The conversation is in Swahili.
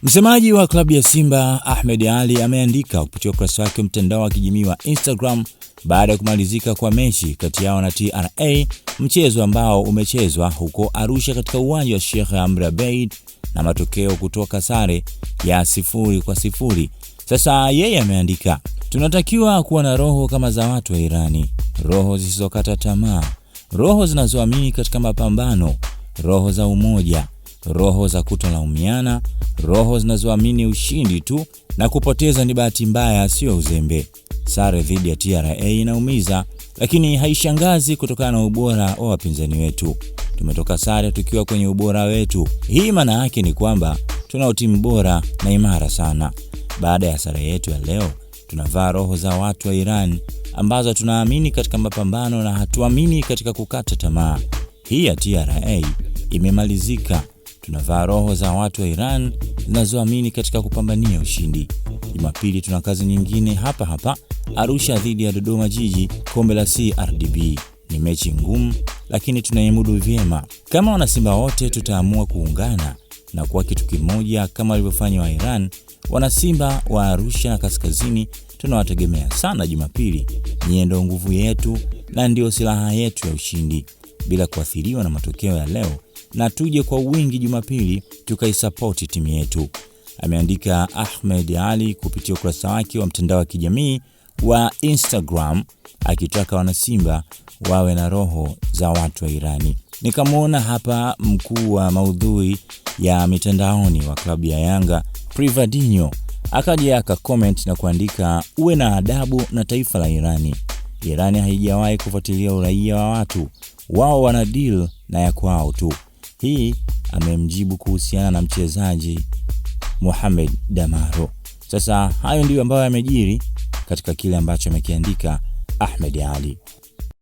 Msemaji wa klabu ya Simba Ahmed Ally ameandika kupitia ukurasa wake mtandao wa kijamii wa Instagram baada ya kumalizika kwa mechi kati yao na TRA, mchezo ambao umechezwa huko Arusha katika uwanja wa Sheikh Amri Abeid na matokeo kutoka sare ya 0-0. Sasa yeye ameandika, tunatakiwa kuwa na roho kama za watu wa Irani, roho zisizokata tamaa, roho zinazoamini katika mapambano, roho za umoja, roho za kutolaumiana, roho zinazoamini ushindi tu na kupoteza ni bahati mbaya, sio uzembe. Sare dhidi ya TRA inaumiza, lakini haishangazi kutokana na ubora wa wapinzani wetu. Tumetoka sare tukiwa kwenye ubora wetu. Hii maana yake ni kwamba tuna timu bora na imara sana. Baada ya sare yetu ya leo, tunavaa roho za watu wa Iran ambazo tunaamini katika mapambano na hatuamini katika kukata tamaa. Hii ya TRA imemalizika. Tunavaa roho za watu wa Iran zinazoamini katika kupambania ushindi. Jumapili tuna kazi nyingine hapa Arusha dhidi ya Dodoma Jiji, kombe la CRDB. Ni mechi ngumu lakini tunaimudu vyema. Kama wanasimba wote tutaamua kuungana na kuwa kitu kimoja kama walivyofanya wa Iran. Wanasimba wa Arusha na Kaskazini tunawategemea sana Jumapili. Nyie ndio nguvu yetu na ndio silaha yetu ya ushindi, bila kuathiriwa na matokeo ya leo, na tuje kwa wingi Jumapili tukaisapoti timu yetu, ameandika Ahmed Ally kupitia ukurasa wake wa mtandao wa kijamii wa Instagram, akitaka wanasimba wawe na roho za watu wa Irani. Nikamwona hapa mkuu wa maudhui ya mitandaoni wa klabu ya Yanga, Privadinho, akaja akacomment na kuandika, uwe na adabu na taifa la Irani. Irani haijawahi kufuatilia uraia wa watu, wao wana deal na ya kwao tu. Hii amemjibu kuhusiana na mchezaji Mohamed Damaro. Sasa hayo ndio ambayo yamejiri katika kile ambacho amekiandika Ahmed Ally.